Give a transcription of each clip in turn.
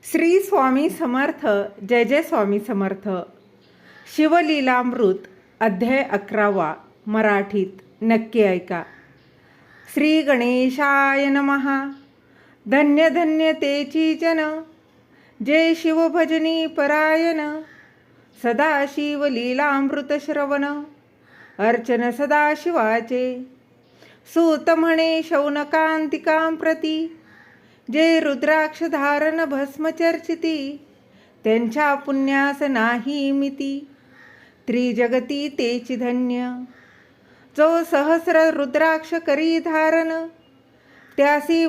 श्री स्वामी समर्थ. जय जय स्वामी समर्थ. शिवलीलामृत अध्याय 11 मराठीत. नक्की ऐका. श्री गणेशाय नमः. धन्य धन्य तेची जन, जय शिव भजनी परायण. सदा शिव लीलामृत श्रवण, अर्चन सदा शिवाचे. सूत म्हणे शौनकांतिकां प्रती, जे रुद्राक्ष धारण भस्म चर्चिती. त्यांच्या पुण्यास नाही मिती, त्रिजगती तेची धन्य. जो सहस्र रुद्राक्ष करी धारण, त्यासी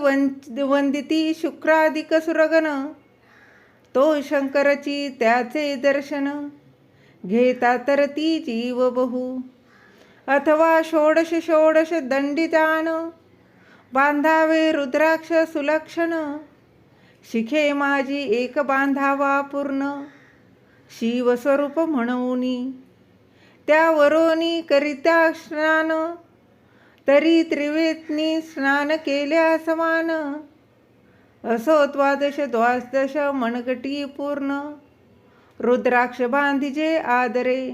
वंदिती शुक्रादिक सुरगण. तो शंकरची त्याचे दर्शन, घेता तर ती जीव बहु. अथवा षोडश षोडश दंडितान, बांधावे रुद्राक्ष सुलक्षण. शिखे माझी एक बांधावा पूर्ण, शिवस्वरूप म्हणूनी. त्यावरोनी करिता स्नान, तरी त्रिवेत्नी स्नान केल्या समान. असो द्वादश द्वादश मनगटी पूर्ण, रुद्राक्ष बांधिजे आदरे.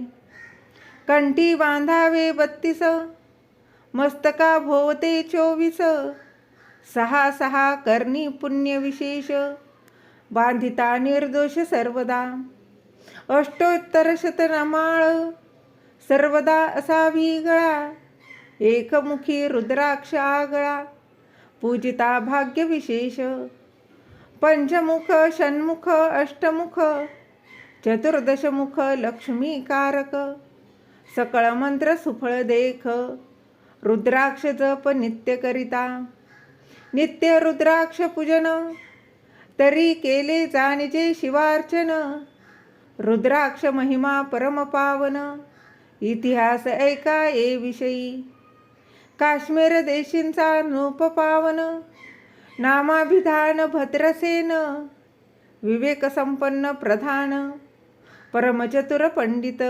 कंठी बांधावे 32, मस्तका भोवते 24. सहा सहा कर्णी पुण्य विशेष, बांधिता निर्दोष सर्वदा. अष्टोत्तर शतनामाळ, सर्वदा असावी गळा. एकमुखी रुद्राक्ष आगळा, पूजिता भाग्य विशेष. पंचमुख षण्मुख अष्टमुख, चतुर्दशमुख लक्ष्मीकारक. सकळ मंत्र सुफळ देख, रुद्राक्ष जप नित्य करिता. नित्य रुद्राक्ष पूजन, तरी केले जाणजे शिवार्चन. रुद्राक्ष महिमा परम पावन, इतिहास ऐका ये विषयी. काश्मीर देशींचा नूप पावन, नामाभिधान भद्रसेन. विवेक संपन्न प्रधान, परमचतुर पंडित.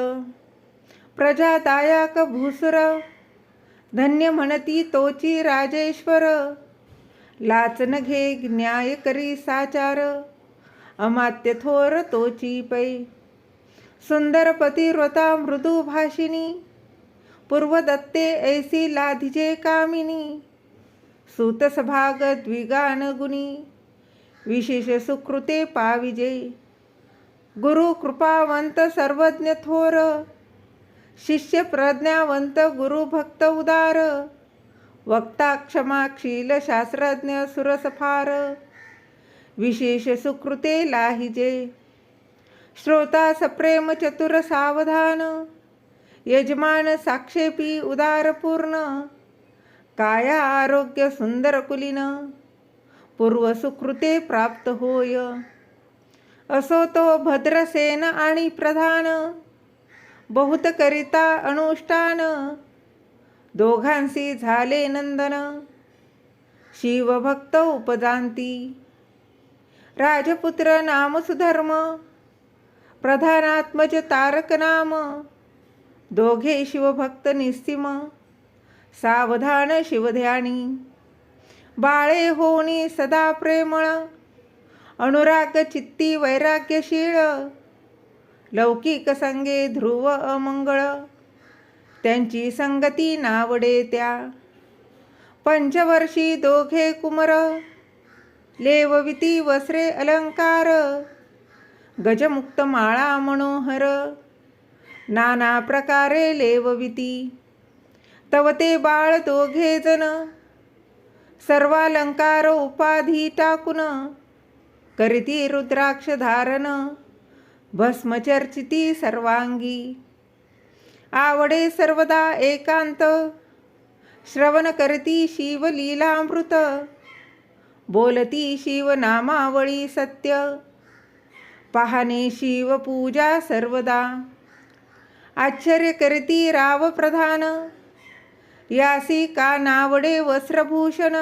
प्रजादायक भूसुर, धन्य म्हणती तोची राजेश्वर. लाचन घे न्याय करी साचार, अमात्य थोर तोची पै. सुंदर पतिव्रता मृदू भाषिणी, पूर्वदत्ते ऐसी लाधिजे कामिनी. सूतसभाग द्विगान गुणी, विशेष सुकृते पाविजे. गुरु कृपावंत सर्वज्ञ थोर, शिष्य प्रज्ञावंत गुरु भक्त उदार. वक्ता क्षमाशील शास्त्रज्ञ सुरसफार, विशेष सुकृते लाहिजे. श्रोता सप्रेम चतुर सावधान, यजमान साक्षेपी उदार पूर्ण. काया आरोग्य सुंदर कुलीन, पूर्व सुकृते प्राप्त होय. असो तो भद्रसेन आणि प्रधान, बहुत करिता अनुष्ठान. दोघांसी झाले नंदन, शिवभक्त उपजांती. राजपुत्र नाम सुधर्म, प्रधानात्मज तारक नाम. दोघे शिवभक्त निस्सीम, सावधान शिवध्यानी. बाळे होणी सदा प्रेमळ, अनुराग चित्ती वैराग्यशीळ. लौकिक संगे ध्रुव अमंगळ, त्यांची संगती नावडे त्या. पंचवर्षी दोघे कुमर, लेवविती वस्त्रे अलंकार. गजमुक्त माळा मनोहर, नाना प्रकारे लेवविती. तव ते बाळ दोघे जण, सर्वालंकार उपाधी टाकून. करीती रुद्राक्ष धारण, भस्मचर्चिती सर्वांगी. आवडे सर्वदा एकांत, श्रवण करती शिव लीलामृत. बोलती शिव नामावळी सत्य, पाहणे शिव पूजा सर्वदा. आश्चर्य करती राव प्रधान, यासी का नावडे वस्त्रभूषण.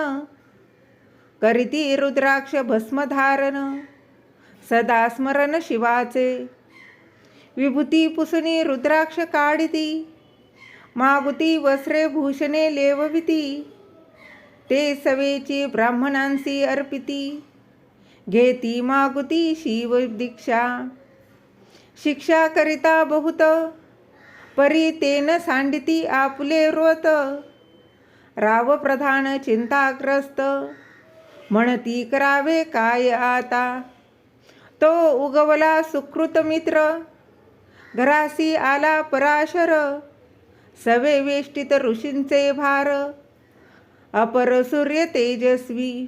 करीती रुद्राक्ष भस्मधारण, सदा स्मरण शिवाचे. विभूती पुसणी रुद्राक्ष काढिती, मागुती वस्त्रे भूषणे लेवविती. ते सवेची ब्राह्मणांसी अर्पिती. घेती मागुती शिव दीक्षा. शिक्षा करिता बहुत परी तेन सांडिती आपुले व्रत. राव प्रधान चिंताग्रस्त म्हणती करावे काय आता. तो उगवला सुकृत मित्र घरासी आला पराशर. सवे वेष्टित ऋषींचे भार अपर सूर्य तेजस्वी.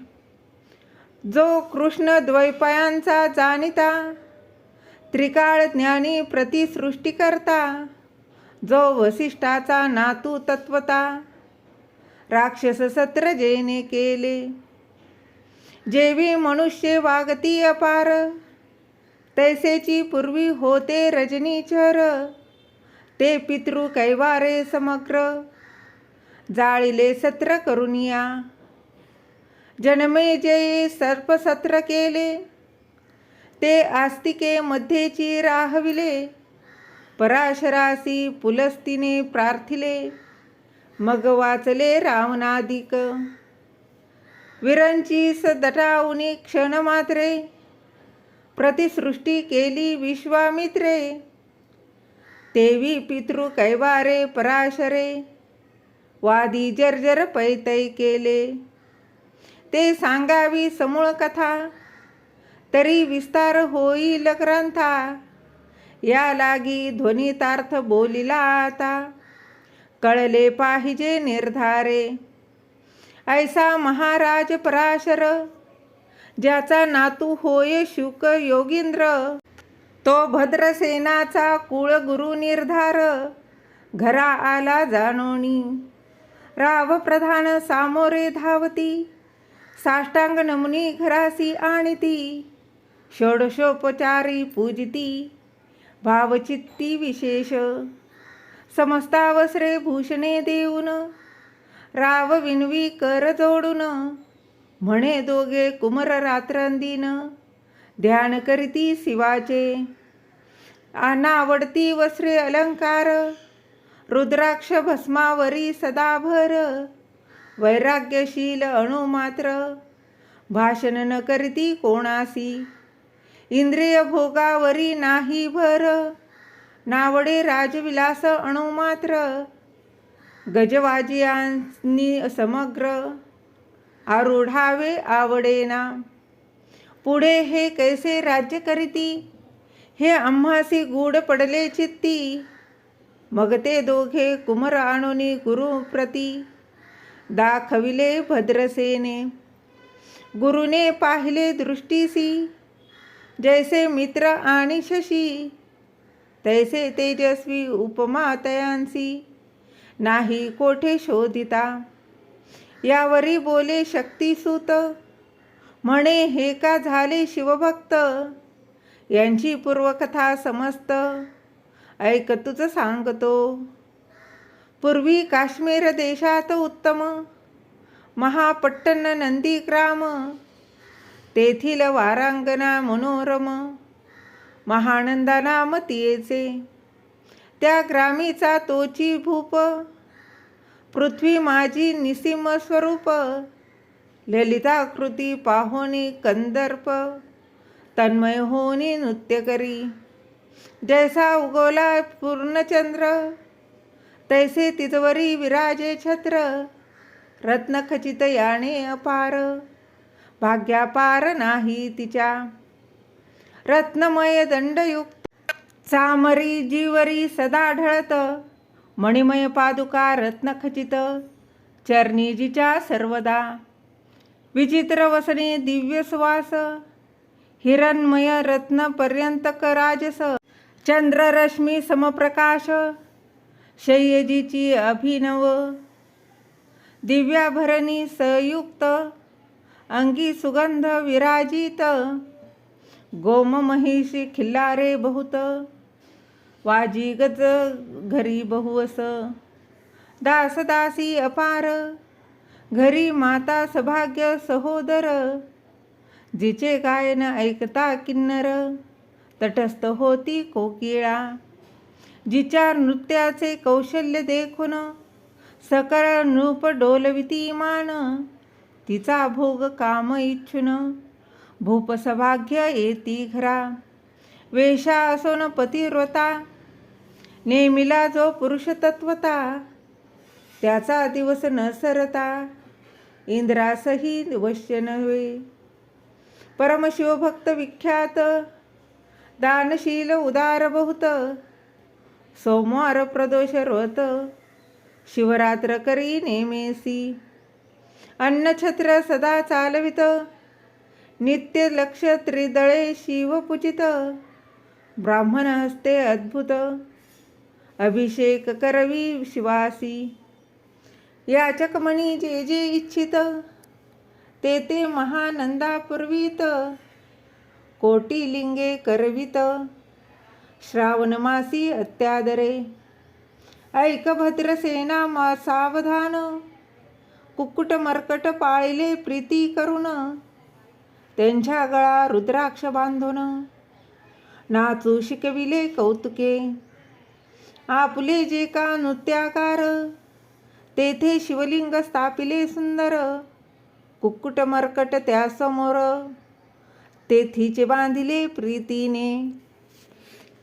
जो कृष्ण द्वैपायांचा जाणिता त्रिकाळ ज्ञानी प्रतिसृष्टी करता. जो वसिष्ठाचा नातू तत्वता राक्षस सत्र जेने केले. जेवी मनुष्य वागती अपार तैसेची पूर्वी होते रजनीचर. ते पितृ कैवारे समग्र जाळिले सत्र करुनिया. जन्मे जये सर्पसत्र केले ते आस्तिके मध्येची राहविले. पराशरासी पुलस्तीने प्रार्थिले मग वाचले रावणादिक. विरंची दटावुनी क्षण मात्रे प्रतिसृष्टी केली विश्वामित्रे. तेवी पितृ कैवारे पराशरे वादी जर्जर पैतै केले. ते सांगावी समूळ कथा तरी विस्तार होईल ग्रंथा. या लागी ध्वनितार्थ बोलिला आता कळले पाहिजे निर्धारे. ऐसा महाराज पराशर ज्याचा नातू होय शुक योगींद्र. तो भद्रसेनाचा कुळगुरु निर्धार घरा आला जाणोनी. राव प्रधान सामोरे धावती साष्टांग नमुनी घरासी आणिती. षोडशोपचारी पूजिती भावचित्ती विशेष. समस्तावस्त्रे भूषणे देऊन राव विनवी कर जोडून. म्हणे दोघे कुमर रात्रंदिन ध्यान करीती शिवाचे. अनावडती वस्त्रे अलंकार रुद्राक्ष भस्मावरी सदाभर. वैराग्यशील अणुमात्र भाषण न करीती कोणासी. इंद्रिय भोगावरी नाही भर नावडे राजविलास अणुमात्र. गजवाजियांनी समग्र आरूढावे आवडेना. पुढे हे कैसे राज्य करीती हे आम्हासी गूढ पडले चित्ती. मग ते दोघे कुमर आणुनी गुरुप्रती दाखविले भद्रसेने. गुरुने पाहिले दृष्टीसी जैसे मित्र आणि शशी. तैसे तेजस्वी उपमा तयांसी नाही कोठे शोधिता. यावरी बोले शक्तिसूत म्हणे हे का झाले शिवभक्त. यांची पूर्वकथा समस्त ऐक तुझ सांगतो. पूर्वी काश्मीर देशात उत्तम महापट्टण नंदीग्राम. तेथील वारांगना मनोरम महानंदा नाम तियेचे. त्या ग्रामीचा तोची भूप पृथ्वी माझी निसीम स्वरूप. ललिताकृती पाहोनी कंदर्प तन्मय होनी नृत्य करी. जैसा उगवला पूर्णचंद्र तैसे तिजवरी विराजे छत्र. रत्नखचित याने अपार भाग्यापार नाही तिच्या. रत्नमय दंडयुक्त चामरी जीवरी सदा ढळत. मणिमय पादुका रत्नखचित चरणी जिच्या सर्वदा. विचित्र वसने दिव्य सुवास हिरणमय रत्न पर्यंतक राजस. चंद्ररश्मी समप्रकाश शय्यजीची अभिनव. दिव्याभरणी संयुक्त अंगी सुगंध विराजित. गोम महिषी खिल्लारे बहुत वाजी गज घरी बहुवस. दासदासी अपार घरी माता सभाग्य सहोदर. जिचे गायन ऐकता किन्नर तटस्थ होती कोकिळा. जिच्या नृत्याचे कौशल्य देखून सकळ नृप डोलविती मान. तिचा भोग काम इच्छुन भूपसभाग्य येती घरा, वेशा असोन पतिव्रता, नेमिला जो पुरुष तत्वता, त्याचा दिवस न सरता, इंद्रासही वश्य नव्हे. परमशिवभक्त विख्यात, दानशील उदार बहुत, सोमवार प्रदोष व्रत, शिवरात्र करी नेमेसी. अन्नछत्र सदा चालवित, नित्य लक्ष त्रिदळे शिवपूजित, ब्राह्मण हस्ते अद्भुत, अभिषेक करवी शिवासी. याचक मणी जे जे इच्छित, ते ते महानंदा पुरवित, कोटी लिंगे करवित, श्रावण मासी अत्यादरे. ऐक भद्रसेना मा सावधान, कुक्कुट मर्कट पाळिले प्रीती करून, त्यांच्या गळा रुद्राक्ष बांधून, नाचू शिकविले कौतुके. आपुले जे का नृत्याकार, तेथे शिवलिंग स्थापिले सुंदर, कुक्कुट मर्कट त्यासमोर, तेथीचे बांधिले प्रीतीने.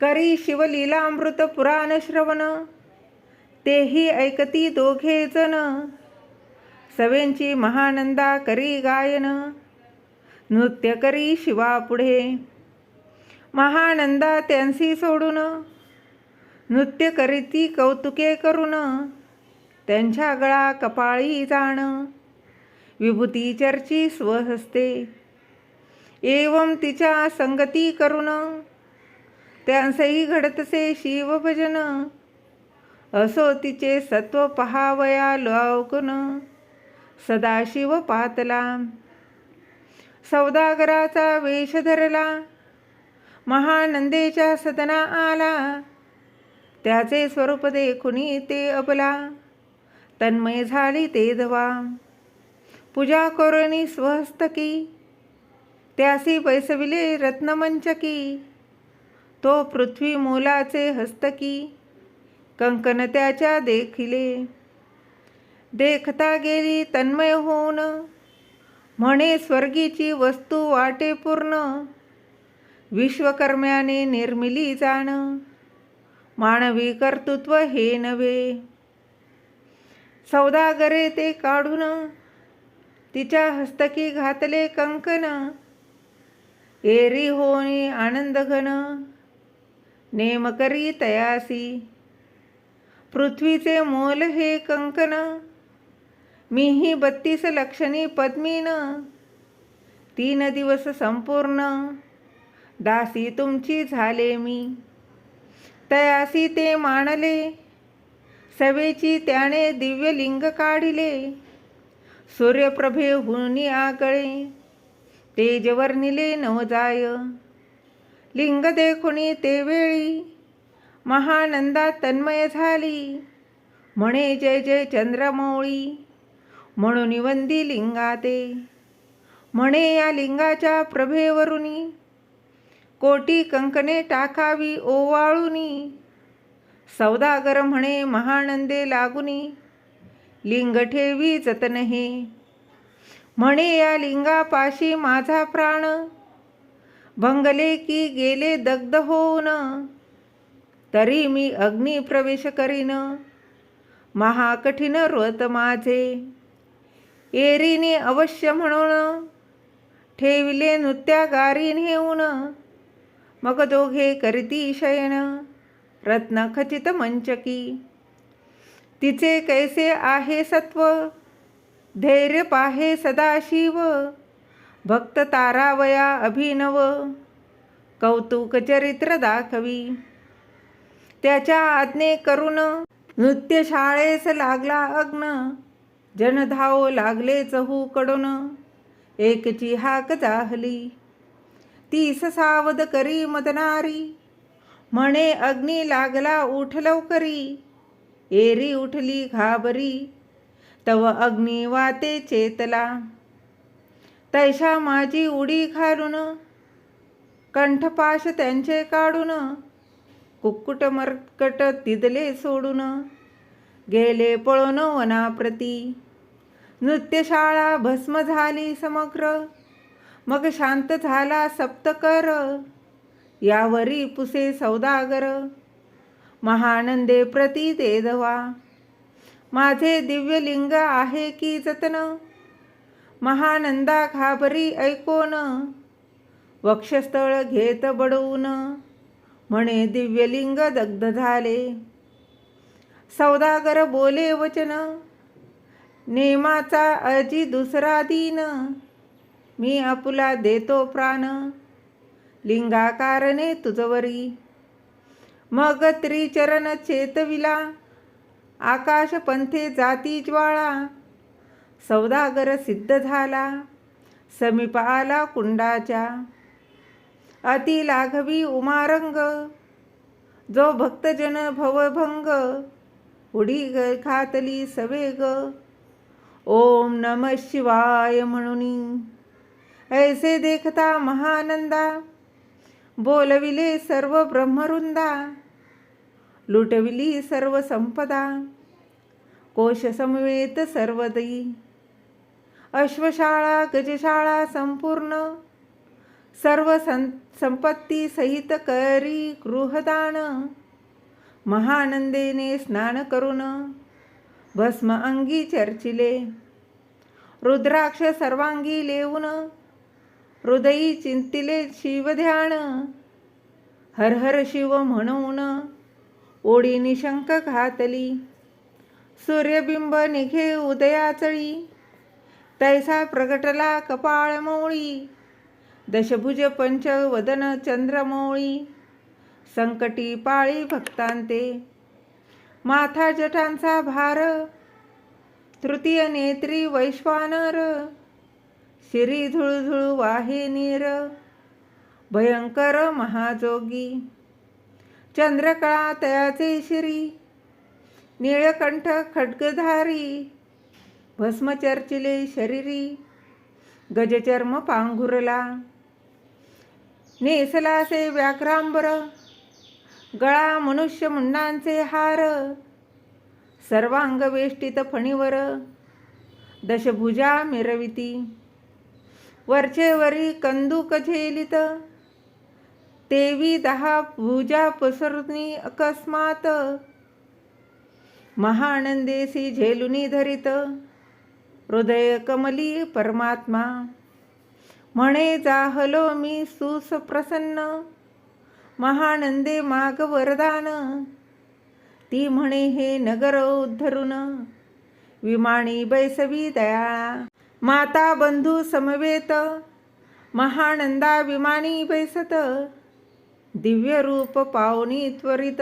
करी शिवलीलामृत पुराण श्रवण, तेही ऐकती दोघे जण, सवेंची महानंदा करी गायन, नृत्य करी शिवा पुढे. महानंदा त्यांसी सोडून, नृत्य करीती कौतुके करून, त्यांच्या गळा कपाळी जाण, विभूती चर्ची स्वहस्ते. एवं तिच्या संगती करून, त्यांसही घडतसे शिवभजन, असो तिचे सत्व पहावया लौकन, सदाशिव पातला. सौदागराचा वेश धरला, महानंदेच्या सदना आला, त्याचे स्वरूप देखुनी ते अबला, तन्मय झाली ते धवा. पूजा करुणी स्वहस्तकी, त्यासी बैसविले रत्नमंचकी, तो पृथ्वी मोलाचे हस्तकी, कंकण त्याच्या देखिले. देखता गेली तन्मय होऊन, म्हणे स्वर्गीची वस्तू वाटे पूर्ण, विश्वकर्म्याने निर्मिली जाण, मानवी कर्तृत्व हे नव्हे. सौदागरे ते काढून, तिच्या हस्तकी घातले कंकण, एरी होणी आनंद घन, नेम करी तयासी. पृथ्वीचे मोल हे कंकण, मीही 32 लक्षणी पद्मीन, 3 दिवस संपूर्ण, दासी तुमची झाले मी. तयासी ते मानले, सवेची त्याने दिव्य लिंग काढिले, सूर्यप्रभे हुनी आगळे, तेज वर्णिले नवजाय. लिंग देखुनी ते वेळी, महानंदा तन्मय झाली, म्हणे जय जय चंद्रमौळी, म्हणून वंदी लिंगाते. म्हणे या लिंगाच्या प्रभेवरुनी, कोटी कंकणे टाकावी ओवाळुनी. सौदागर म्हणे महानंदे लागुनी, लिंग ठेवी जतन हे. म्हणे या लिंगापाशी माझा प्राण, भंगले की गेले दग्ध होऊन, तरी मी अग्नी प्रवेश करीन, महाकठीण व्रत माझे. एरीने अवश्य म्हणून, ठेविले नृत्यागारी नेऊन, मग दोघे करीती शयन, रत्न खचित मंचकी. तिचे कैसे आहे सत्व, धैर्य पाहे सदाशिव, भक्त तारावया अभिनव, कौतुक चरित्र दाखवी. त्याच्या आज्ञे करून, नृत्यशाळेस लागला अग्न, जन धावो लागले चहूकडून, एकची हाक जाहली. 30 सावध करी मदनारी, म्हणे अग्नी लागला उठ लवकरी. एरी उठली घाबरी, तव अग्नी वाते चेतला. तैशा माझी उडी घालून, कंठपाश त्यांचे काढून, कुक्कुट मर्कट तिदले सोडून, गेले पळून वनाप्रती. नृत्यशाळा भस्म झाली समग्र, मग शांत झाला सप्तकर, यावरी पुसे सौदागर. महानंदे प्रती देदवा, माझे दिव्य लिंग आहे की जतन. महानंदा घाबरी ऐकोन, वक्षस्थळ घेत बडवून. म्हणे दिव्यलिंग दग्ध झाले. सौदागर बोले वचन, नेमाचा अजी दुसरा दीन. मी आपुला देतो प्राण, लिंगाकारणे तुझवरी. मग त्रिचरण चेतविला, आकाश पंथे जाती ज्वाळा. सौदागर सिद्ध झाला, समीप आला कुंडाच्या. अति लाघवी उमारंग, जो भक्तजन भवभंग. उडी घातली सवेग, ओम नम शिवाय म्हणुनी. ऐसे देखता महानंदा, बोलविले सर्व ब्रह्मवृंदा. लुटविली सर्व संपदा, कोश समवेत सर्वदी. अश्वशाळा गजशाळा संपूर्ण, सर्व संपत्ती सहित करी गृहदान. महानंदेने स्नान करून, भस्म अंगी चर्चिले. रुद्राक्ष सर्वांगी लेऊन, हृदयी चिंतिले शिवध्यान. हर हर शिव म्हणून, ओढी निशंक घातली. सूर्यबिंब निघे उदयाचळी, तैसा प्रगटला कपाळमोळी. दशभुज पंचवदन चंद्रमौळी, संकटी पाळी भक्तांते. माथा जटांचा भार, तृतीय नेत्री वैश्वानर. शिरी झुळझुळ वाहे नीर, भयंकर महाजोगी. चंद्रकळा तयाचे शिरी, निळकंठ खड्गधारी. भस्म चर्चिले शरीरी, गजचर्म पांघुरला. नेसलासे व्याघ्रांबर, गळा मनुष्य मुंडांचे हार. सर्वांग वेष्टित फणीवर, दशभुजा मिरविती. वरचे वरी कंदुक झेलित, तेवी 10 भुजा पसरुनी अकस्मात. महानंदेसी झेलुनी धरित, हृदय कमली परमात्मा. म्हणे जाहलो मी सुप्रसन्न, महानंदे माग वरदान. ती म्हणे हे नगर उद्धरून, विमानी बैसवी दयाळा. माता बंधू समवेत, महानंदा विमानी बैसत. दिव्य रूप पावनी त्वरित,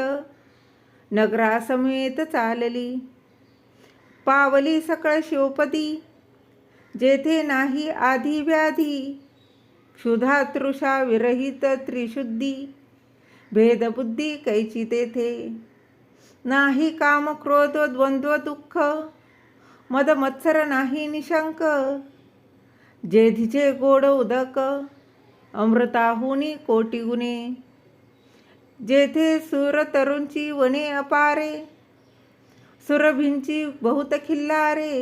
नगरासमेत चालली. पावली सकळ शिवपदी, जेथे नाही आधी व्याधी. क्षुधा तृषा विरहित त्रिशुद्धी, भेदबुद्धी कैची तेथे. नाही काम क्रोध द्वंद्व दुःख, मद मत्सर नाही निशंक. जेधीचे गोड उदक, अमृताहुनी कोटी गुणे. जेथे सुर तरुंची वने अपारे, सुरभींची बहुत खिल्लारे.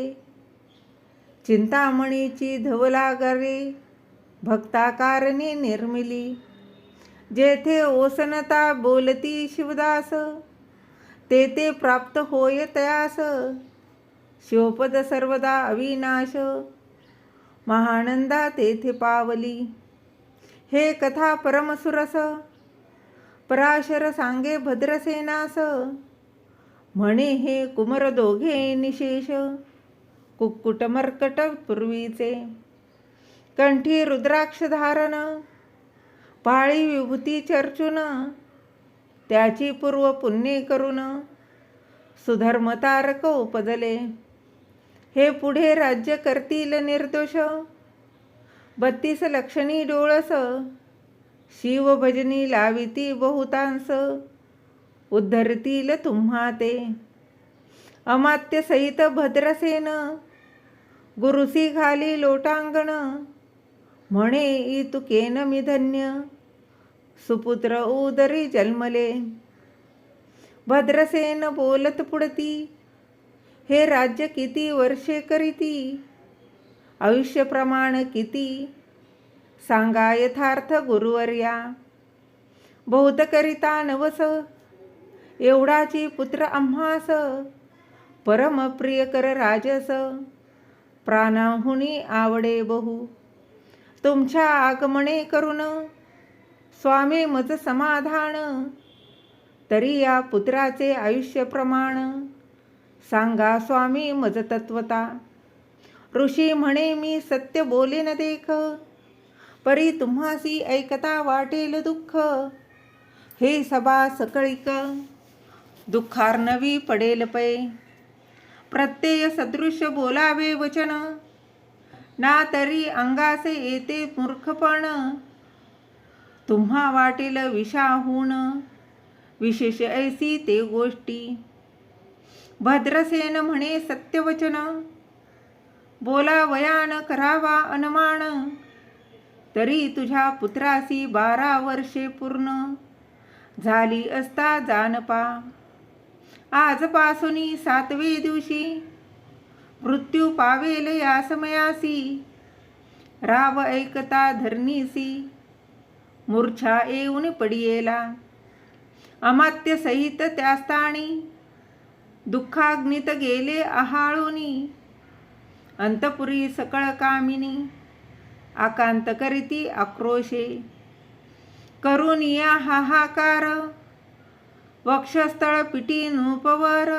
चिंतामणीची धवलागरे, भक्ताकारणे निर्मिली. जेथे ओसनता बोलती शिवदास, तेथे प्राप्त होय तयास. शिवपद सर्वदा अविनाश, महानंदा तेथे पावली. हे कथा परमसुरस, पराशर सांगे भद्रसेनास. म्हणे हे कुमर दोघे निशेष, कुक्कुट मर्कट पूर्वीचे. कंठी रुद्राक्ष धारण, पाळी विभूती चर्चून. त्याची पूर्व पुण्ये करून, सुधर्मतारक उपजले. हे पुढे राज्य करतील निर्दोष, 32 लक्षणी डोळस. शिवभजनी लाविती बहुतांस, उद्धरतील तुम्हा ते. अमात्य सहित भद्रसेन, गुरुसी घाली लोटांगण. म्हणे इतुकेन मी धन्य, सुपुत्र उदरी जन्मले. भद्रसेन बोलत पुढती, हे राज्य किती वर्षे करीती. आयुष्य प्रमाण किती, सांगा यथार्थ गुरुवर्या. बहुत करिता नवस, एवढाची पुत्र आम्हास. परम प्रिय कर राजस, प्राणाहुनी आवडे बहु. तुमच्या आगमने करून स्वामी मज समाधान. तरी या पुत्राचे आयुष्य प्रमाण, सांगा स्वामी मज तत्वता. ऋषी म्हणे मी सत्य बोलेन देख, परी तुम्हासी ऐकता वाटेल दुःख. हे सभा सकळिक, दुःखार्णवी पडेल पै. प्रत्यय सदृश बोलावे वचन, ना तरी अंगासे येते मूर्खपण. तुम्हा वाटेल विषाहून, विशेष ऐसी ते गोष्टी. भद्रसेन म्हणे सत्यवचन, बोला वयान करावा अनुमान. तरी तुझ्या पुत्रासी 12 वर्षे पूर्ण, झाली असता जानपा. आजपासून 7वे दिवशी, मृत्यू पावेल या समयासी. राव ऐकता धरणीसी, मूर्छा येऊन पडियेला. अमात्य सहित त्यास्थानी, दुःखाग्नीत गेले आहाळूनी. अंतपुरी सकळ कामिनी, आकांत करीती आक्रोशे. करून या हाहाकार, वक्षस्थळ पिटी नूपवर.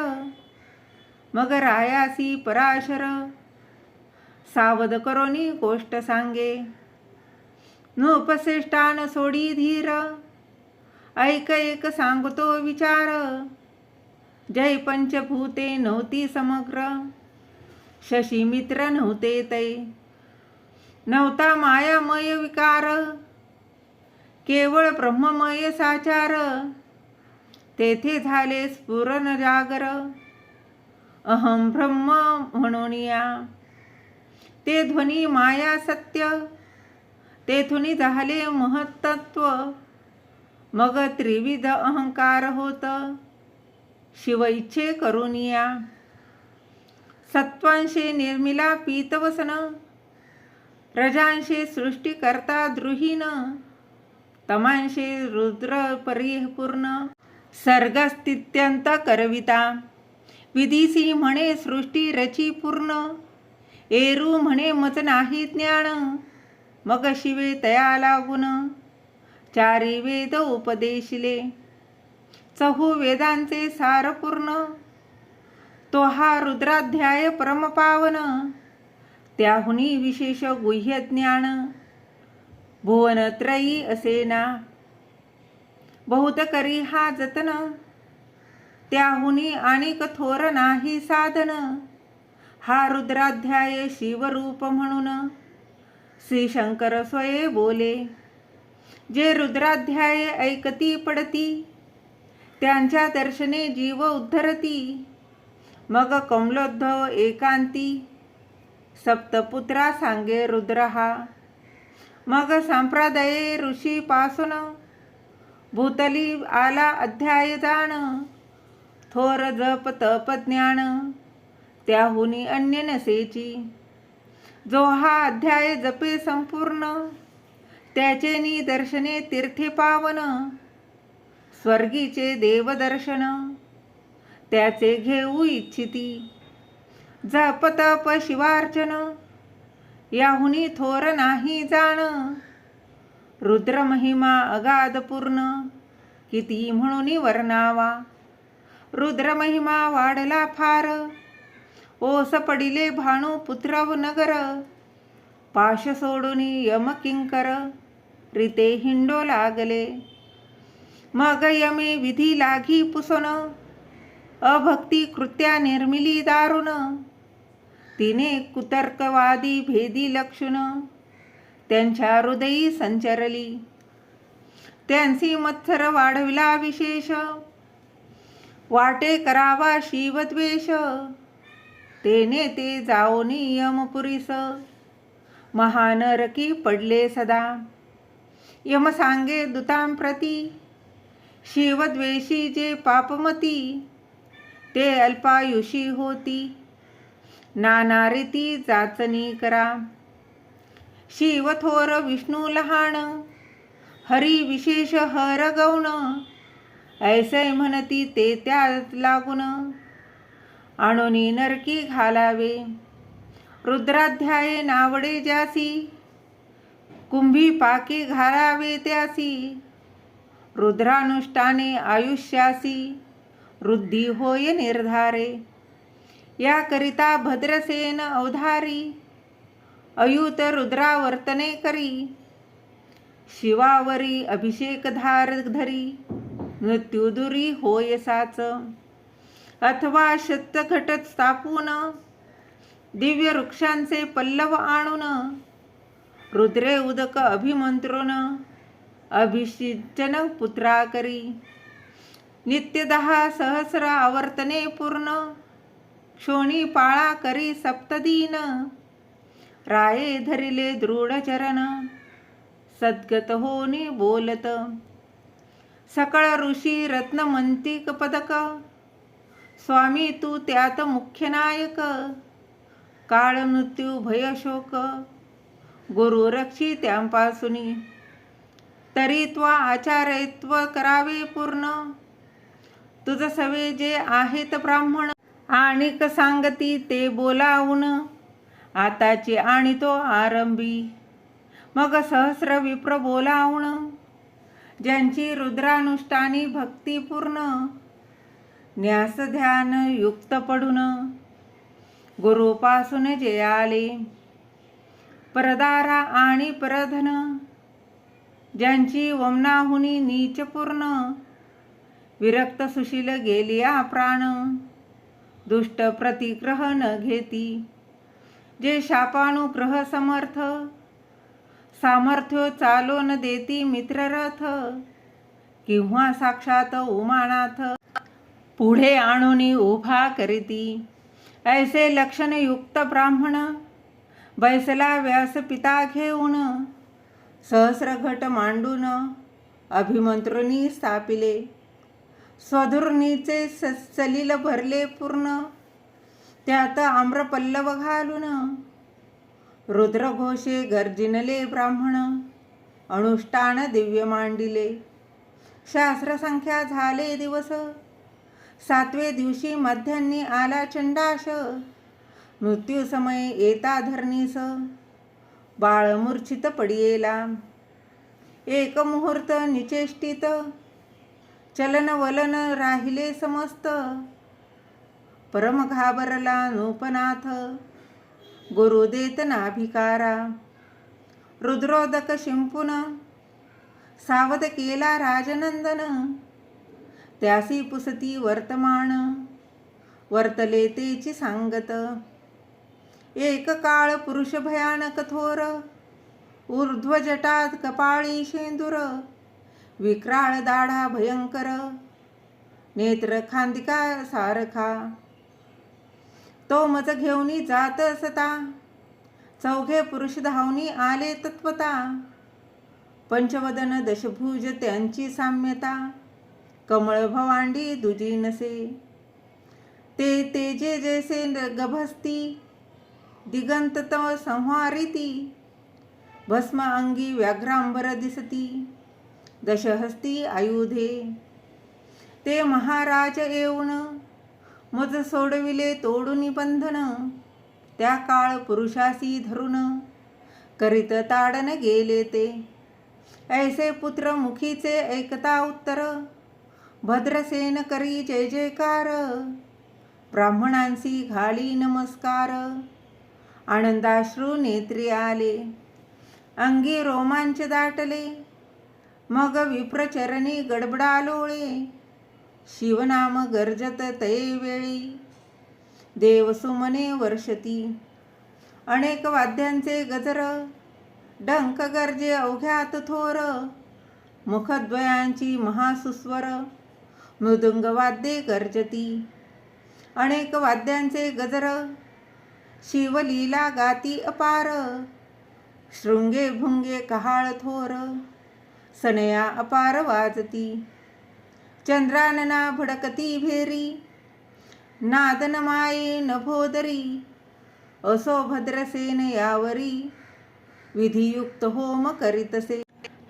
मग रायासी पराशर, सावध करोनी गोष्ट सांगे. नृपश्रेष्ठान सोडी धीर, ऐक एक सांगतो विचार. जय पंचभूते नव्हती समग्र, शशी मित्र नव्हते तै. नव्हता मायामय विकार, केवळ ब्रह्ममय साचार. तेथे झाले स्फुरण जागर, अहम ब्रह्म म्हणून या. ते ध्वनी माया सत्य, तेथून झाले महत्त्व. मग त्रिविध अहंकार होत, शिव इच्छे करून या. सत्वांशे निर्मिला पीतवसन, रजांशे सृष्टी करता द्रुहीन. तमांशे रुद्र परिपूर्ण, सर्गस्थित्यंत करविता. विधीसी म्हणे सृष्टी रची पूर्ण, एरू म्हणे मज नाही ज्ञान. मग शिवे तया लागून, 4 वेद उपदेशिले. 4 वेदांचे सार पूर्ण, तो हा रुद्राध्याय परमपावन. त्याहुनी विशेष गुह्य ज्ञान, भुवनत्रयी असेना. बहुत करी हा जतन, त्याहुनी अनेक थोर नाही साधन. हा रुद्राध्याय शिवरूप म्हणून, श्री शंकर स्वये बोले. जे रुद्राध्याय ऐकती पडती, त्यांच्या दर्शने जीव उद्धरती. मग कमलोद्भव एकांती, सप्तपुत्रा सांगे रुद्र हा. मग संप्रदाये ऋषी पासून, भूतली आला अध्याय जाण. थोर जप तप ज्ञान, त्याहुनी अन्य नसेची. जो हा अध्याय जपे संपूर्ण, त्याचे निदर्शने तीर्थे पावन. स्वर्गीचे देवदर्शन, त्याचे घेऊ इच्छिती. जप तप शिवार्चन, याहुनी थोर नाही जाण. रुद्र महिमा अगाध पूर्ण, किती म्हणून वर्णावा. रुद्र महिमा वाढला फार, ओस पडिले भाणू पुत्रव नगर. पाश सोडून यम किंकर, रीते हिंडो लागले. मग यमे विधी लागी पुसोन, अभक्ती कृत्या निर्मिली दारुण. तिने कुतर्कवादी भेदी लक्षण, त्यांच्या हृदयी संचरली. त्यांची मत्सर वाढविला विशेष, वाटे करावा शिवद्वेष. तेने ते जाओनी यमपुरीस, महानरकी पडले सदा. यम सांगे दूतांप्रती, शिवद्वेषी जे पापमती. ते अल्पायुषी होती, नाना रीती जाचणी करा. शिव थोर विष्णू लहान, हरी विशेष हर गौण, ऐसे म्हणती ते त्यात लागून, आणोनी नरकी घालावे, रुद्राध्याये नावडे ज्यासी, कुंभी पाकी घालावे त्यासी, रुद्रानुष्ठाने आयुष्यासी, वृद्धी होय निर्धारे, याकरिता भद्रसेन अवधारी, अयुत रुद्रावर्तने करी, शिवावरी अभिषेक धार धरी, मृत्युदुरी होय साच, अथवा शतघट स्थापून, दिव्य वृक्षांचे पल्लव आणून, रुद्रे उदक अभिमंत्रून, अभिषिंचन पुत्रा करी, नित्य 10 सहस्र आवर्तने पूर्ण, क्षोणी पाळा करी सप्तदीन, राये धरिले दृढ चरण, सद्गत होनी बोलत, सकळ ऋषी रत्नमंतिक पदक, स्वामी तू त्यात मुख्य नायक, काळ मृत्यू भय शोक, गुरु रक्षी त्यांपासूनी, तरी त्वा आचार्यत्व करावे पूर्ण, तुझ सवे जे आहेत ब्राह्मण, आणिक सांगती ते बोलावून, आताची आणि तो आरंभी, मग सहस्र विप्र बोलावून, ज्यांची रुद्रानुष्ठानी भक्ती पूर्ण, न्यास ध्यान युक्त पडून, गुरुपासून जे आले, परदारा आणि परधन, ज्यांची वमनाहुनी नीच पूर्ण, विरक्त सुशील गेलिया प्राण, दुष्ट प्रतिग्रह न घेती, जे शापानुग्रह समर्थ, सामर्थ्य चालो न देती मित्ररथ, किंवा साक्षात उमानाथ, पुढे आणूनी उभा करीती, ऐसे लक्षणयुक्त ब्राह्मण, बैसला व्यासपिता घेऊन, सहस्र घट मांडून, अभिमंत्रुनी स्थापिले, स्वधुर्णीचे सलिल भरले पूर्ण, त्यात आम्रपल्लव घालून, रुद्रघोषे गर्जिनले ब्राह्मण, अनुष्ठान दिव्य मांडिले, शास्त्रसंख्या झाले दिवस, 7वे दिवशी मध्यान्नी आला चंडाश, मृत्यू समय येता धरणीस, बाळ मूर्छित पडियेला, एक मुहूर्त निचेष्टित, चलन वलन राहिले समस्त, परम घाबरला नूपनाथ, गुरु देत नाभिकारा, रुद्रोदक शिंपून, सावध केला राजनंदन, त्यासी पुसती वर्तमान, वर्तले तेची सांगत, एक काळ पुरुष भयानक थोर, ऊर्ध्व जटात कपाळी शेंदूर, विक्राळ दाढा भयंकर, नेत्र खांदिका सारखा, तो मज घेऊनी जात असता, चौघे पुरुष धावनी आले तत्वता, पंचवदन दशभुज त्यांची साम्यता, कमळ भवांडी दुजी नसे, ते तेजे जैसे गभस्ती, दिगंत तव संहारिती, भस्म अंगी व्याघ्रांबर दिसती, दशहस्ती आयुधे, ते महाराज येऊन, मुज सोडविले तोडूनी बंधन, त्या काळ पुरुषासी धरून, करीत ताडन गेले ते, ऐसे पुत्र मुखीचे ऐकता उत्तर, भद्रसेन करी जय जयकार, ब्राह्मणांसी घाली नमस्कार, आनंदाश्रू नेत्री आले, अंगी रोमांच दाटले, मग विप्रचरणी गडबडालोळे, शिवनाम गर्जत तये वेळी, देवसुमने वर्षती, अनेक वाद्यांचे गजर, डंक गर्जे अवघ्यात थोर, मुखद्वयांची महासुस्वर, मृदुंग वाद्ये गर्जती, अनेक वाद्यांचे गजर, शिवलीला गाती अपार, शृंगे भुंगे कहाळ थोर, सनया अपार वाजती, चंद्रानना भडकती भेरी, नादन माये नभोदरी, असो भद्रसेन यावरी, विधियुक्त होम करीतसे.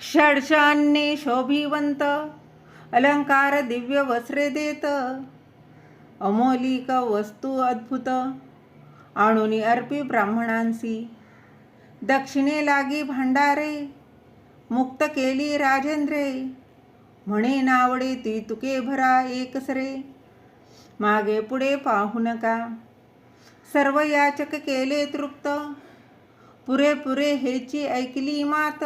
षडशान्ये शोभिवंत अलंकार दिव्य वस्त्रे देत. अमोलिक वस्तू अद्भुत आणून अर्पी ब्राह्मणांसी. दक्षिणे लागी भांडारे मुक्त केली राजेंद्रे. म्हणे नावडे ती तुके भरा एकसरे. मागे पुढे पाहू नका सर्व याचक केले तृप्त. पुरे हेची ऐकली मात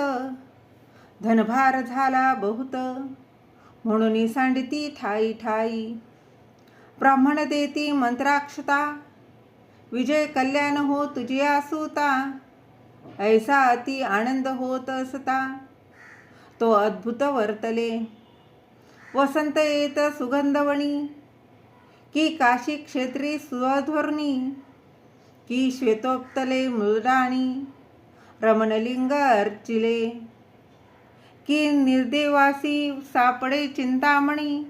धनभार झाला बहुत. म्हणून सांडिती ठाई ठाई ब्राह्मण देती मंत्राक्षता. विजय कल्याण हो तुझिया सुता ऐसा अति आनंद होत असता. तो अद्भुत वर्तले वसंत येत सुगंधवणी. की काशी क्षेत्री स्वधोरणी. की श्वेतोप्तले मृदाणी रमणलिंग अर्चिले. की निर्देवासी सापडे चिंतामणी.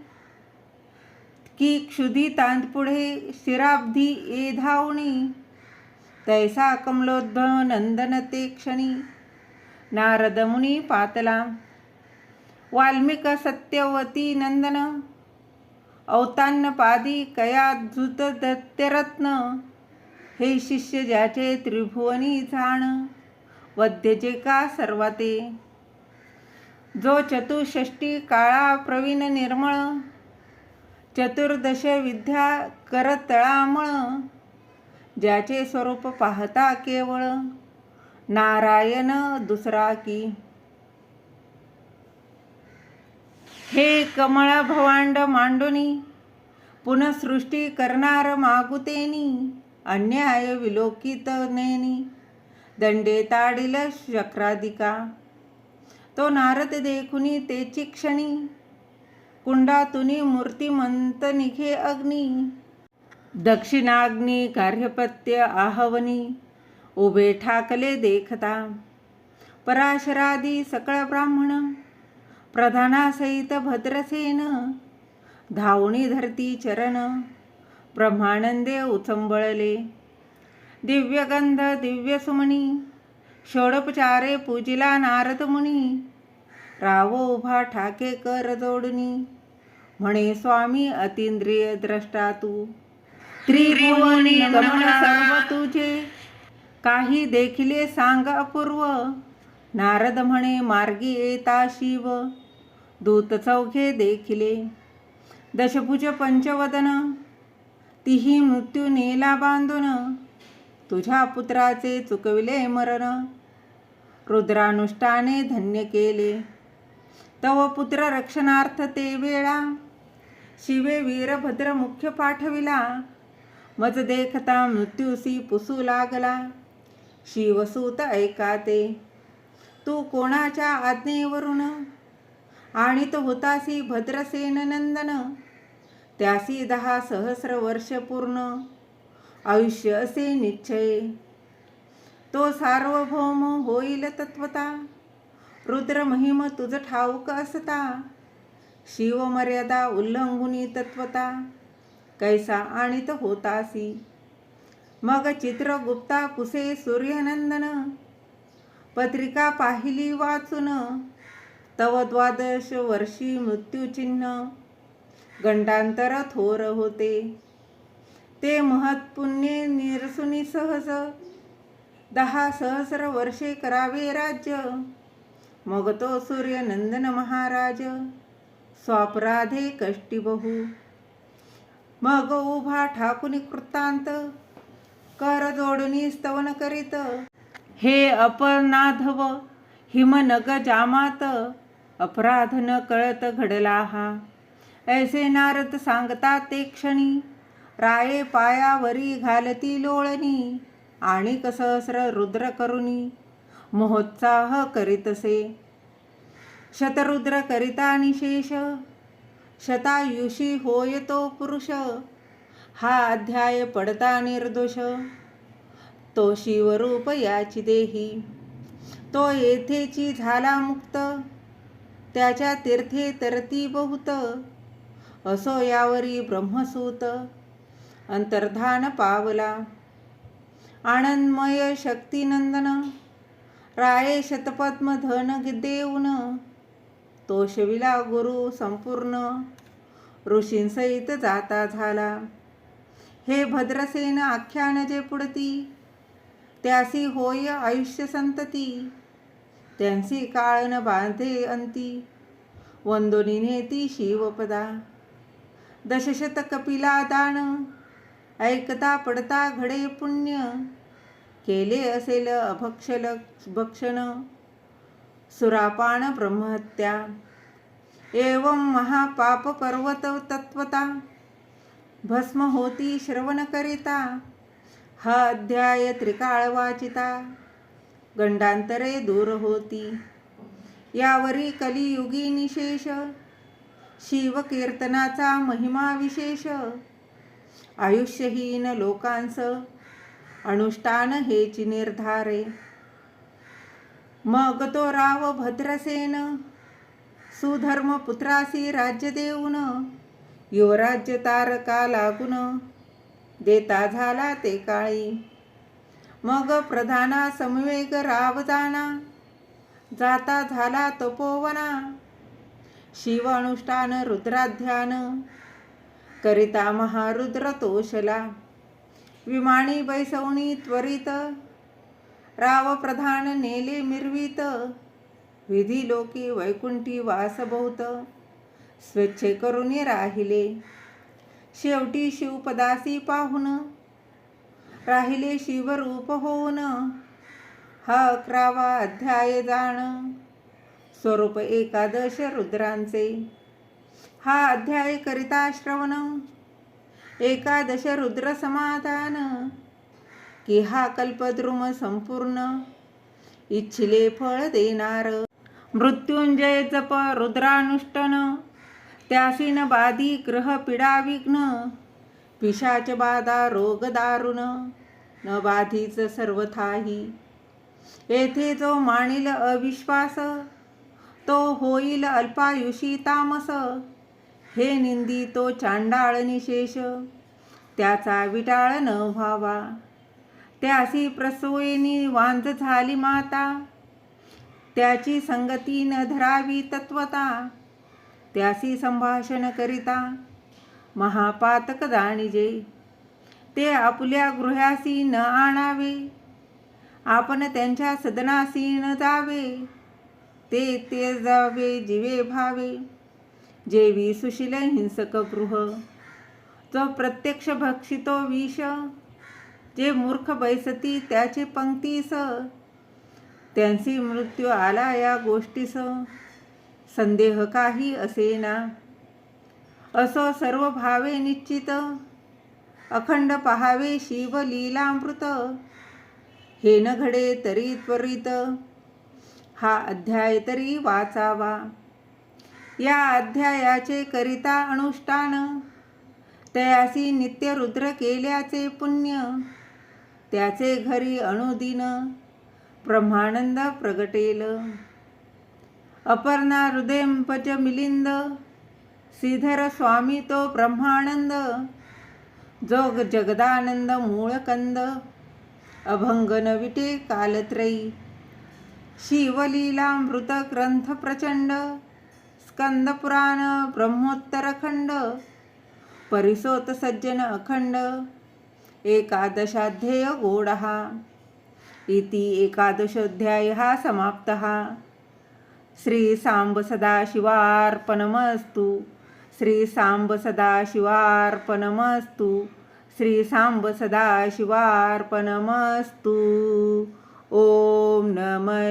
की क्षुधी तांतपुढे शिराब्धी ये धावणी. तैसा कमलोद्भव नंदन ते क्षणी. नारद मुनी पातला वाल्मिक सत्यवती नंदन. औतान्न पादी कयाधुत दत्यरत्न. हे शिष्य ज्याचे त्रिभुवनी जाण वद्य जे का सर्वाते. जो चतुष्षष्टी काळा प्रवीण निर्मळ. चतुर्दश विद्या करतळामळ. ज्याचे स्वरूप पाहता केवळ नारायण दुसरा की. हे कमळ भवांड मांडुनी पुनःसृष्टी करणार मागुतेनी. अन्याय विलोकित नेनी दंडे ताडिल शक्रादिका. तो नारद देखुनी तेची क्षणी. कुंडातुनी मूर्तिमंत निघे अग्नी. दक्षिणाग्नी कार्यपत्य आहवनी. उभे ठाकले देखता पराशरादी सकळ ब्राह्मण. प्रधानासहित भद्रसेन धावणी धरती चरण. ब्रह्मानंदे उचंबळले दिव्यगंध दिव्य सुमणी. षोडोपचारे पूजिला नारद मुनी. रावो उभा ठाके कर जोडणी. म्हणे स्वामी अतींद्रिय द्रष्टा तू. त्रिभुवनी गमन सर्व तुझे. काही देखिले सांग अपूर्व. नारद म्हणे मार्गी येता शिव. दूत चौघे देखिले दशभुज पंचवदन. तिही मृत्यू नेला बांधून. तुझ्या पुत्राचे चुकविले मरण. रुद्रानुष्ठाने धन्य केले तव पुत्र रक्षणार्थ ते वेळा. शिवे वीरभद्र मुख्य पाठविला. मज देखता मृत्यूसी पुसू लागला. शिवसूत ऐकाते तू कोणाच्या आज्ञेवरून. आणीत होतासी भद्रसेन नंदन. त्यासी 10 सहस्र वर्ष पूर्ण. आयुष्य असे निश्चये तो सार्वभौम होईल तत्वता. रुद्र महिम तुझ ठाऊक असता. शिवमर्यादा उल्लंघुनी तत्वता. कैसा आणीत होतासी. मग चित्रगुप्ता पुसे सूर्यनंदन. पत्रिका पाहिली वाचून. तव 12 वर्षी मृत्यूचिन्ह. गंडांतर थोर होते ते महत्पुण्ये निरसुनी सहज. 10 सहस्र वर्षे करावे राज्य. मग तो सूर्यनंदन महाराज स्वापराधे कष्टी बहु. मग उभा ठाकुनी कृतांत कर जोडणी स्तवन करीत. हे अपनाधव हिमनग जामात अपराध न कळत घडला हा. ऐसे नारद सांगता ते क्षणी. राये पायावरी घालती लोळणी. आणि सहस्र रुद्र करुणी महोत्साह करीतसे. शतरुद्र करिता निशेष. शतायुषी होय तो पुरुष. हा अध्याय पडता निर्दोष. तो शिवरूप याची देही. तो येथेची झाला मुक्त. त्याच्या तीर्थे तरती बहुत. असो यावरी ब्रह्मसूत अंतर्धान पावला. आनंदमय शक्तिनंदन राये शतपद्म धन देऊन, तोषविला गुरु संपूर्ण, ऋषींसहित जाता झाला. हे भद्रसेन आख्यान जे पुढती, त्यासी होय आयुष्य संतती. त्यांसी काळ न बांधे अंती, वंदोनी नेती शिवपदा. दशशत कपिला दान, ऐकता पडता घडे पुण्य. केले असेल भक्षण, सुरापान ब्रह्महत्या. एवं महापाप पर्वत तत्वता, भस्म होती श्रवण करिता. हा अध्याय त्रिकाळ वाचिता, गंडांतरे दूर होती. यावरी कलियुगी निशेष, शिव कीर्तनाचा महिमा विशेष. आयुष्यहीन लोकांस, अनुष्ठान हेची निर्धारे. मग तो राव भद्रसेन, सुधर्म पुत्रासी राज्य देऊन. युवराज्य तारका लागून, देता झाला ते काळी. मग प्रधाना समवेग राव जाना, जाता झाला तपोवना. शिव अनुष्ठान रुद्राध्यान, करिता महारुद्र तोषला. विमानी बैसवणी त्वरित, राव प्रधान नेले मिरवीत. विधी लोकी वैकुंठी वास बहुत, स्वेच्छे करुणी राहिले. शेवटी शिवपदासी पाहून, राहिले शिवरूप होऊन. हा 11वा अध्याय जाण, स्वरूप एकादश रुद्रांचे. हा अध्याय करिता श्रवण, एकादश रुद्र समाधान. की हा कल्पद्रुम संपूर्ण, इच्छिले फळ देणार. मृत्युंजय जप रुद्रानुष्टन, त्यासी न बाधी ग्रह पीडा विघ्न. पिशाच बाधा रोग दारुण, न बाधीच सर्वथाही. येथे जो मानिल अविश्वास, तो होईल अल्पायुषी तामस. हे निंदी तो चांडाळ निशेष, त्याचा विटाळ न व्हावा. त्यासी प्रसवेनी वांझ झाली माता, त्याची संगती न धरावी तत्वता. त्यासी संभाषण करिता, महापातक जाणिजे. ते आपुल्या गृहासी न आणावे, आपण त्यांच्या सदनासी न जावे. ते जावे जीवे भावे, जेवी सुशील हिंसक गृह. जो प्रत्यक्ष भक्षितो विष, जे मूर्ख बैसती त्याचे पंक्तीस. त्यांची मृत्यू आला या गोष्टीस, संदेह काही असेना. असो सर्व भावे निश्चित, अखंड पहावे शिव लीलामृत. हे न घडे तरी त्वरित, हा अध्याय तरी वाचावा. या अध्यायाचे करिता अनुष्ठान, तयासी नित्य रुद्र केल्याचे पुण्य. त्याचे घरी अनुदिन, ब्रह्मानंद प्रगटेल. अपर्णा हृदयंपज मिलिंद, श्रीधर स्वामी तो ब्रह्मानंद. जोग जगदानंद मूळकंद, अभंग न विटे कालत्रयी. शिवलीलामृत ग्रंथ प्रचंड, स्कंद पुराण ब्रह्मोत्तर खंड. परिसोत सज्जन अखंड, एकादशाध्याय गोडः. इति एकादशोऽध्यायः समाप्तः. श्री सांब सदाशिवार्पणमस्तु. श्री सांब सदाशिवार्पणमस्तु. श्री सांब सदाशिवार्पणमस्तु. ओम नमः